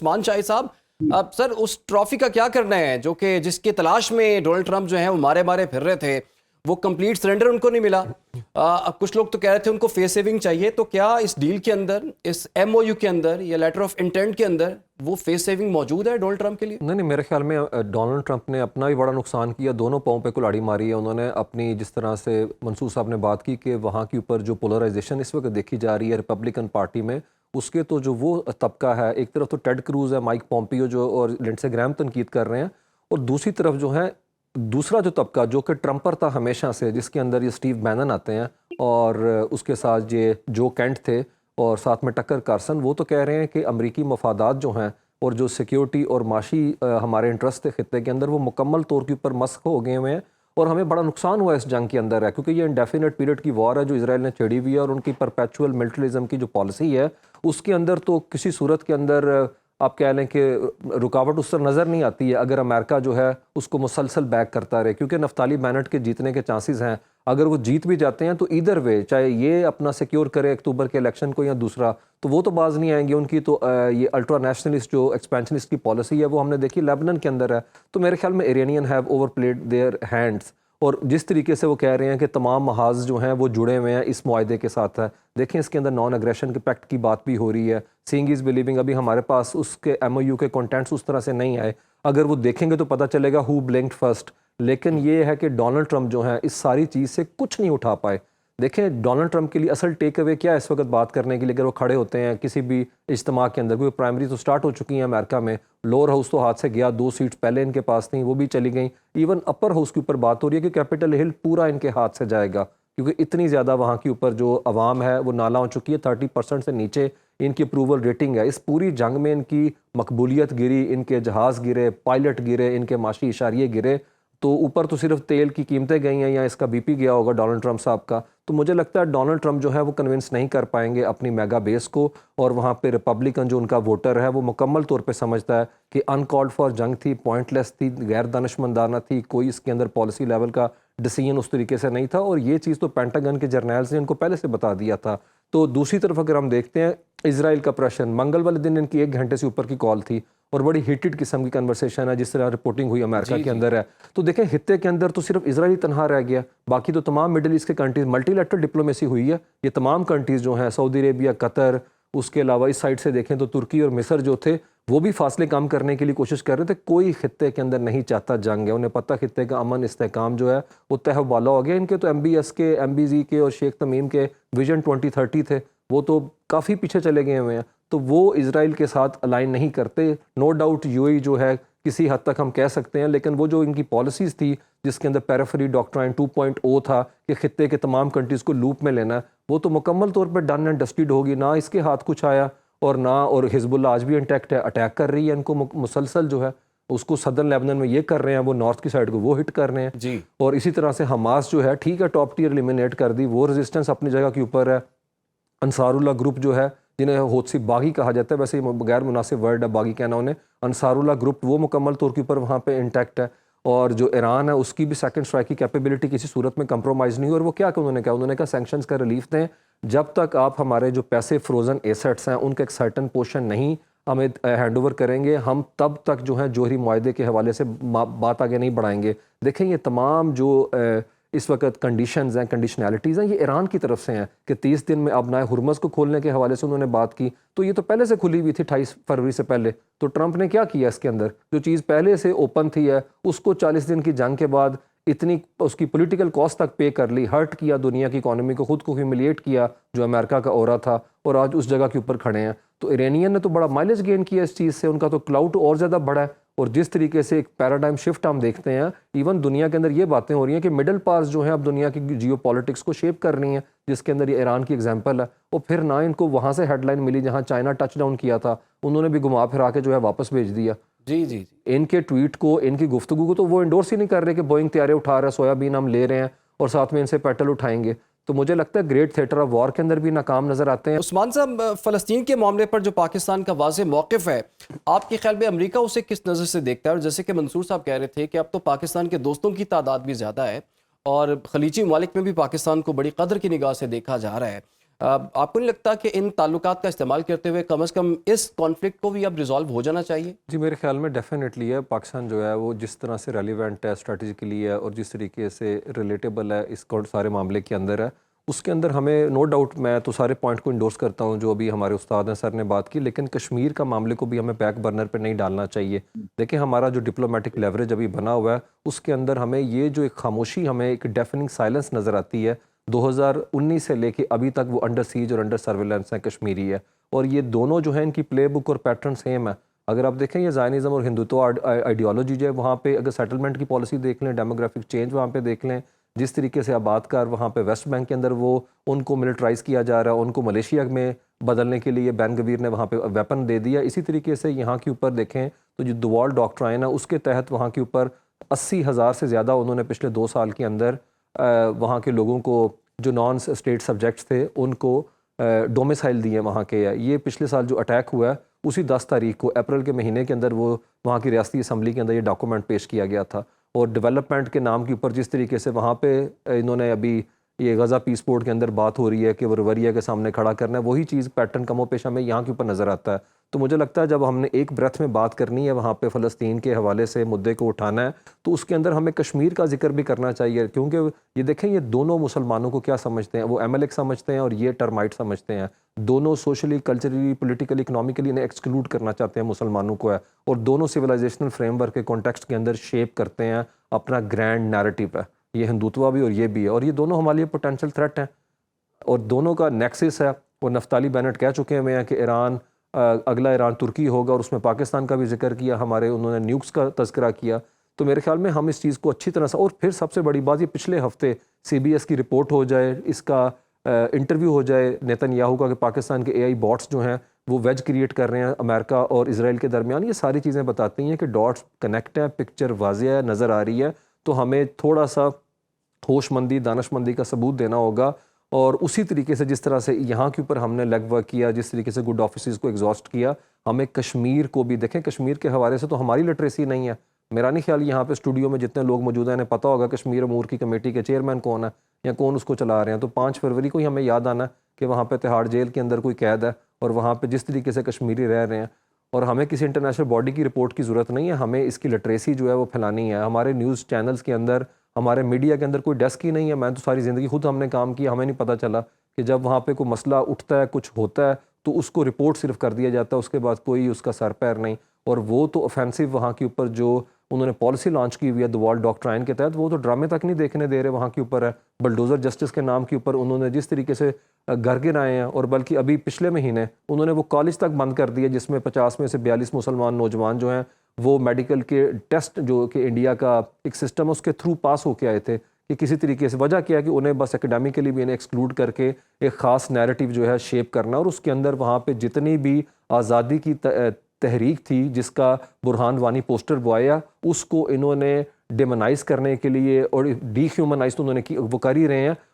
عثمان شاہی صاحب، اب سر اس ٹرافی کا کیا کرنا ہے جو کہ جس کی تلاش میں ڈونلڈ ٹرمپ جو ہیں وہ مارے مارے پھر رہے تھے، وہ کمپلیٹ سرنڈر ان کو نہیں ملا. اب کچھ لوگ تو کہہ رہے تھے ان کو فیس سیونگ چاہیے، تو کیا اس ڈیل کے اندر، اس ایم او یو کے اندر یا لیٹر آف انٹینٹ کے اندر وہ فیس سیونگ موجود ہے ڈونلڈ ٹرمپ کے لیے؟ نہیں، میرے خیال میں ڈونلڈ ٹرمپ نے اپنا بھی بڑا نقصان کیا، دونوں پاؤں پہ کلاڑی ماری ہے انہوں نے اپنی. جس طرح سے منصور صاحب نے بات کی کہ وہاں کے اوپر جو پولرائزیشن اس وقت دیکھی جا رہی ہے ریپبلکن پارٹی میں، اس کے تو جو وہ طبقہ ہے، ایک طرف تو ٹیڈ کروز ہے، مائک پومپیو جو اور لنڈسے گرہام تنقید کر رہے ہیں، اور دوسری طرف جو ہے دوسرا جو طبقہ جو کہ ٹرمپر تھا ہمیشہ سے، جس کے اندر یہ اسٹیو بینن آتے ہیں اور اس کے ساتھ یہ جو کینٹ تھے اور ساتھ میں ٹکر کارسن، وہ تو کہہ رہے ہیں کہ امریکی مفادات جو ہیں اور جو سیکیورٹی اور معاشی ہمارے انٹرسٹ تھے خطے کے اندر، وہ مکمل طور کے اوپر مسخ ہو گئے ہوئے ہیں اور ہمیں بڑا نقصان ہوا اس جنگ کے اندر ہے، کیونکہ یہ انڈیفینٹ پیریڈ کی وار ہے جو اسرائیل نے چھیڑی ہوئی ہے، اور ان کی پرپیچول ملٹریزم کی جو پالیسی ہے اس کے اندر تو کسی صورت کے اندر آپ کہہ لیں کہ رکاوٹ اس طرح نظر نہیں آتی ہے اگر امریکہ جو ہے اس کو مسلسل بیک کرتا رہے، کیونکہ نفتالی بینٹ کے جیتنے کے چانسز ہیں. اگر وہ جیت بھی جاتے ہیں تو ایدر وے، چاہے یہ اپنا سیکیور کرے اکتوبر کے الیکشن کو یا دوسرا، تو وہ تو باز نہیں آئیں گے. ان کی تو یہ الٹرا نیشنلسٹ جو ایکسپینشنسٹ کی پالیسی ہے وہ ہم نے دیکھی لیبنن کے اندر ہے. تو میرے خیال میں Iranian have over played their hands, اور جس طریقے سے وہ کہہ رہے ہیں کہ تمام محاذ جو ہیں وہ جڑے ہوئے ہیں اس معاہدے کے ساتھ ہے. دیکھیں اس کے اندر نان اگریشن کے پیکٹ کی بات بھی ہو رہی ہے، سینگ از بلیونگ. ابھی ہمارے پاس اس کے ایم او یو کے کنٹینٹس اس طرح سے نہیں آئے، اگر وہ دیکھیں گے تو پتہ چلے گا ہو بلنکڈ فرسٹ. لیکن یہ ہے کہ ڈونلڈ ٹرمپ جو ہیں اس ساری چیز سے کچھ نہیں اٹھا پائے. دیکھیں ڈونلڈ ٹرمپ کے لیے اصل ٹیک اوے کیا ہے اس وقت بات کرنے کے لیے، اگر وہ کھڑے ہوتے ہیں کسی بھی اجتماع کے اندر، کوئی پرائمری تو سٹارٹ ہو چکی ہیں امریکہ میں، لوور ہاؤس تو ہاتھ سے گیا، 2 سیٹس پہلے ان کے پاس تھیں وہ بھی چلی گئیں، ایون اپر ہاؤس کے اوپر بات ہو رہی ہے کہ کیپٹل ہل پورا ان کے ہاتھ سے جائے گا، کیونکہ اتنی زیادہ وہاں کے اوپر جو عوام ہے وہ نالا ہو چکی ہے. 30% سے نیچے ان کی اپروول ریٹنگ ہے. اس پوری جنگ میں ان کی مقبولیت گری، ان کے جہاز گرے، پائلٹ گرے، ان کے معاشی اشاریے گرے. تو اوپر تو صرف تیل کی قیمتیں گئی ہیں یا اس کا بی پی گیا ہوگا ڈونلڈ ٹرمپ صاحب کا. تو مجھے لگتا ہے ڈونلڈ ٹرمپ جو ہے وہ کنونس نہیں کر پائیں گے اپنی میگا بیس کو، اور وہاں پہ ریپبلکن جو ان کا ووٹر ہے وہ مکمل طور پہ سمجھتا ہے کہ ان کالڈ فار جنگ تھی، پوائنٹ لیس تھی، غیر دانشمندانہ تھی، کوئی اس کے اندر پالیسی لیول کا ڈیسیژن اس طریقے سے نہیں تھا. اور یہ چیز تو پینٹاگن کے جرنیلز نے ان کو پہلے سے بتا دیا تھا. تو دوسری طرف اگر ہم دیکھتے ہیں اسرائیل کا پریشر، منگل والے دن ان کی 1 گھنٹے سے اوپر کی کال تھی اور بڑی ہیٹڈ قسم کی کنورسیشن ہے جس طرح رپورٹنگ ہوئی امریکہ کے اندر ہے. تو دیکھیں خطے کے اندر تو صرف اسرائیل تنہا رہ گیا، باقی تو تمام مڈل ایسٹ کے کنٹریز ملٹی لیٹرل ڈپلومیسی ہوئی ہے. یہ تمام کنٹریز جو ہیں سعودی عربیہ، قطر، اس کے علاوہ اس سائڈ سے دیکھیں تو ترکی اور مصر جو تھے وہ بھی فاصلے کم کرنے کے لیے کوشش کر رہے تھے. کوئی خطے کے اندر نہیں چاہتا جنگ ہے، انہیں پتہ خطے کا امن استحکام جو ہے وہ تہہ بالا ہو گیا. ان کے تو ایم بی ایس کے، ایم بی زی کے اور شیخ تمیم کے ویژن 2030 تھے، وہ تو کافی پیچھے چلے گئے ہوئے ہیں. تو وہ اسرائیل کے ساتھ الائن نہیں کرتے. نو ڈاؤٹ یو اے جو ہے کسی حد تک ہم کہہ سکتے ہیں، لیکن وہ جو ان کی پالیسیز تھی جس کے اندر پیریفری ڈاکٹرائن 2.0 تھا کہ خطے کے تمام کنٹریز کو لوپ میں لینا ہے، وہ تو مکمل طور پر ڈن اینڈ ڈسٹڈ ہوگی. نہ اس کے ہاتھ کچھ آیا اور نہ، اور حزب اللہ آج بھی انٹیکٹ ہے، اٹیک کر رہی ہے ان کو مسلسل جو ہے اس کو صدرن لیبنن میں یہ کر رہے ہیں، وہ نارتھ کی سائڈ کو وہ ہٹ کر رہے ہیں جی. اور اسی طرح سے حماس جو ہے ٹھیک ہے ٹاپ ٹیئر ایلیمنیٹ کر دی، وہ ریزسٹنس اپنی جگہ کے اوپر ہے. انصار اللہ گروپ جو ہے جنہیں ہوتسی باغی کہا جاتا ہے، ویسے غیر مناسب ورڈ ہے باغی کہنا انہیں، انصار اللہ گروپ وہ مکمل طور کے اوپر وہاں پہ انٹیکٹ ہے. اور جو ایران ہے اس کی بھی سیکنڈ اسٹرائک کی کیپیبلٹی کسی صورت میں کمپرومائز نہیں ہوئی. اور وہ کیا کہ انہوں نے کہا سینکشنز کا ریلیف دیں، جب تک آپ ہمارے جو پیسے فروزن ایسٹس ہیں ان کا ایک سرٹن پورشن نہیں ہمیں ہینڈ اوور کریں گے، ہم تب تک جو ہے جوہری معاہدے کے حوالے سے بات آگے نہیں بڑھائیں گے. دیکھیں یہ تمام جو اس وقت کنڈیشنز ہیں، کنڈیشنالٹیز ہیں، یہ ایران کی طرف سے ہیں کہ 30 دن میں اب نئے ہرمز کو کھولنے کے حوالے سے انہوں نے بات کی. تو یہ تو پہلے سے کھلی ہوئی تھی 28 فروری سے پہلے. تو ٹرمپ نے کیا کیا اس کے اندر، جو چیز پہلے سے اوپن تھی ہے اس کو 40 دن کی جنگ کے بعد اتنی اس کی پولیٹیکل کاسٹ تک پے کر لی، ہرٹ کیا دنیا کی اکانومی کو، خود کو ہیوملیٹ کیا جو امریکہ کا اورا تھا، اور آج اس جگہ کے اوپر کھڑے ہیں. تو ایرانین نے تو بڑا مائلیج گین کیا اس چیز سے، ان کا تو کلاؤڈ اور زیادہ بڑا ہے. اور جس طریقے سے ایک پیراڈائم شفٹ ہم دیکھتے ہیں، ایون دنیا کے اندر یہ باتیں ہو رہی ہیں کہ مڈل پاورز جو ہیں اب دنیا کی جیو پالیٹکس کو شیپ کر رہی ہیں، جس کے اندر یہ ایران کی ایگزامپل ہے. اور پھر نہ ان کو وہاں سے ہیڈ لائن ملی جہاں چائنا ٹچ ڈاؤن کیا تھا، انہوں نے بھی گھما پھرا کے جو ہے واپس بھیج دیا. جی. ان کے ٹویٹ کو، ان کی گفتگو کو تو وہ انڈورس ہی نہیں کر رہے کہ بوئنگ طیارے اٹھا رہے ہیں، سویابین ہم لے رہے ہیں اور ساتھ میں ان سے پیٹل اٹھائیں گے. تو مجھے لگتا ہے گریٹ تھیٹر آف وار کے اندر بھی ناکام نظر آتے ہیں. عثمان صاحب، فلسطین کے معاملے پر جو پاکستان کا واضح موقف ہے، آپ کے خیال میں امریکہ اسے کس نظر سے دیکھتا ہے؟ اور جیسے کہ منصور صاحب کہہ رہے تھے کہ اب تو پاکستان کے دوستوں کی تعداد بھی زیادہ ہے اور خلیجی ممالک میں بھی پاکستان کو بڑی قدر کی نگاہ سے دیکھا جا رہا ہے. آپ کو نہیں لگتا کہ ان تعلقات کا استعمال کرتے ہوئے کم از کم اس کانفلکٹ کو بھی اب ریزالو ہو جانا چاہیے؟ جی میرے خیال میں ڈیفینیٹلی ہے. پاکستان جو ہے وہ جس طرح سے ریلیونٹ ہے اسٹریٹجیکلی ہے اور جس طریقے سے ریلیٹیبل ہے اس سارے معاملے کے اندر ہے, اس کے اندر ہمیں نو ڈاؤٹ, میں تو سارے پوائنٹ کو انڈورس کرتا ہوں جو ابھی ہمارے استاد ہیں سر نے بات کی, لیکن کشمیر کا معاملے کو بھی ہمیں بیک برنر پہ نہیں ڈالنا چاہیے. دیکھیں ہمارا جو ڈپلومیٹک لیوریج ابھی بنا ہوا ہے اس کے اندر ہمیں یہ جو ایک خاموشی, ہمیں ایک ڈیفننگ سائلنس نظر آتی ہے 2019 سے لے کے ابھی تک, وہ انڈر سیج اور انڈر سرویلنس ہے کشمیری ہے. اور یہ دونوں جو ہیں ان کی پلے بک اور پیٹرن سیم ہے. اگر آپ دیکھیں یہ زائنزم اور ہندوتو آئیڈیالوجی جو ہے وہاں پہ اگر سیٹلمنٹ کی پالیسی دیکھ لیں, ڈیموگرافک چینج وہاں پہ دیکھ لیں, جس طریقے سے آباد کار وہاں پہ ویسٹ بینک کے اندر وہ ان کو ملٹرائز کیا جا رہا ہے, ان کو ملیشیا میں بدلنے کے لیے بین گویر نے وہاں پہ ویپن دے دیا. اسی طریقے سے یہاں کے اوپر دیکھیں تو جو دوال ڈاکٹرائن ہے اس کے تحت وہاں کے اوپر 80,000 سے زیادہ انہوں نے پچھلے 2 سال کے اندر وہاں کے لوگوں کو جو نان اسٹیٹ سبجیکٹس تھے ان کو ڈومیسائل دیے وہاں کے. یہ پچھلے سال جو اٹیک ہوا ہے اسی 10 تاریخ کو اپریل کے مہینے کے اندر وہ وہاں کی ریاستی اسمبلی کے اندر یہ ڈاکومنٹ پیش کیا گیا تھا. اور ڈیولپمنٹ کے نام کے اوپر جس طریقے سے وہاں پہ انہوں نے ابھی یہ غزہ پیس پورٹ کے اندر بات ہو رہی ہے کہ وہ رویہ کے سامنے کھڑا کرنا ہے, وہی چیز پیٹرن کم و پیش ہمیں یہاں کے اوپر نظر آتا ہے. تو مجھے لگتا ہے جب ہم نے ایک بریتھ میں بات کرنی ہے وہاں پہ فلسطین کے حوالے سے مدعے کو اٹھانا ہے تو اس کے اندر ہمیں کشمیر کا ذکر بھی کرنا چاہیے, کیونکہ یہ دیکھیں یہ دونوں مسلمانوں کو کیا سمجھتے ہیں, وہ MLX سمجھتے ہیں اور یہ ٹرمائٹ سمجھتے ہیں. دونوں سوشلی, کلچرلی, پولیٹیکلی, اکنامکلی انہیں ایکسکلوڈ کرنا چاہتے ہیں مسلمانوں کو ہے, اور دونوں سویلائزیشنل فریم ورک کے کانٹیکسٹ کے اندر شیپ کرتے ہیں اپنا گرینڈ نیریٹو ہے. یہ ہندوتوا بھی اور یہ بھی ہے, اور یہ دونوں ہمارے لیے پوٹینشیل تھریٹ ہیں اور دونوں کا نیکسس ہے. اور نفتالی بینٹ کہہ چکے ہوئے ہیں کہ ایران اگلا ایران ترکی ہوگا, اور اس میں پاکستان کا بھی ذکر کیا, ہمارے انہوں نے نیوکس کا تذکرہ کیا. تو میرے خیال میں ہم اس چیز کو اچھی طرح سے, اور پھر سب سے بڑی بات یہ پچھلے ہفتے CBS کی رپورٹ ہو جائے, اس کا انٹرویو ہو جائے نیتن یاہو کا کہ پاکستان کے AI باٹس جو ہیں وہ ویج کریٹ کر رہے ہیں امریکہ اور اسرائیل کے درمیان. یہ ساری چیزیں بتاتی ہیں کہ ڈاٹس کنیکٹ ہیں, پکچر واضح ہے, نظر آ رہی ہے. تو ہمیں تھوڑا سا ہوش مندی, دانش مندی کا ثبوت دینا ہوگا, اور اسی طریقے سے جس طرح سے یہاں کے اوپر ہم نے لیگ ورک کیا, جس طریقے سے گڈ آفیسز کو ایگزاسٹ کیا, ہمیں کشمیر کو بھی دیکھیں. کشمیر کے حوالے سے تو ہماری لٹریسی نہیں ہے. میرا نہیں خیال یہاں پہ اسٹوڈیو میں جتنے لوگ موجود ہیں انہیں پتہ ہوگا کشمیر امور کی کمیٹی کے چیئرمین کون ہے یا کون اس کو چلا رہے ہیں. تو 5 فروری کو ہی ہمیں یاد آنا ہے کہ وہاں پہ تہاڑ جیل کے اندر کوئی قید ہے اور وہاں پہ جس طریقے سے کشمیری رہ رہے ہیں, اور ہمیں کسی انٹرنیشنل باڈی کی رپورٹ کی ضرورت نہیں ہے, ہمیں اس کی لٹریسی جو ہے وہ پھیلانی ہے. ہمارے نیوز چینلز کے اندر, ہمارے میڈیا کے اندر کوئی ڈیسک ہی نہیں ہے. میں تو ساری زندگی خود ہم نے کام کیا, ہمیں نہیں پتہ چلا کہ جب وہاں پہ کوئی مسئلہ اٹھتا ہے, کچھ ہوتا ہے تو اس کو رپورٹ صرف کر دیا جاتا ہے, اس کے بعد کوئی اس کا سر پیر نہیں. اور وہ تو اوفینسو وہاں کے اوپر جو انہوں نے پالیسی لانچ کی ہوئی ہے دوال ڈاکٹرائن کے تحت, وہ تو ڈرامے تک نہیں دیکھنے دے رہے وہاں کے اوپر ہے. بلڈوزر جسٹس کے نام کے اوپر انہوں نے جس طریقے سے گھر گرائے ہیں, اور بلکہ ابھی پچھلے مہینے انہوں نے وہ کالج تک بند کر دیا جس میں 50 میں سے 42 مسلمان نوجوان جو ہیں وہ میڈیکل کے ٹیسٹ جو کہ انڈیا کا ایک سسٹم ہے اس کے تھرو پاس ہو کے آئے تھے. کہ کسی طریقے سے وجہ کیا ہے کہ انہیں بس اکیڈیمکلی بھی انہیں ایکسکلوڈ کر کے ایک خاص نیریٹو جو ہے شیپ کرنا, اور اس کے اندر وہاں پہ جتنی بھی آزادی کی تحریک تھی جس کا برہان وانی پوسٹر بوایا, اس کو انہوں نے ڈیمونائز کرنے کے لیے اور ڈی ہیومنائز تو انہوں نے وہ کر ہی رہے ہیں.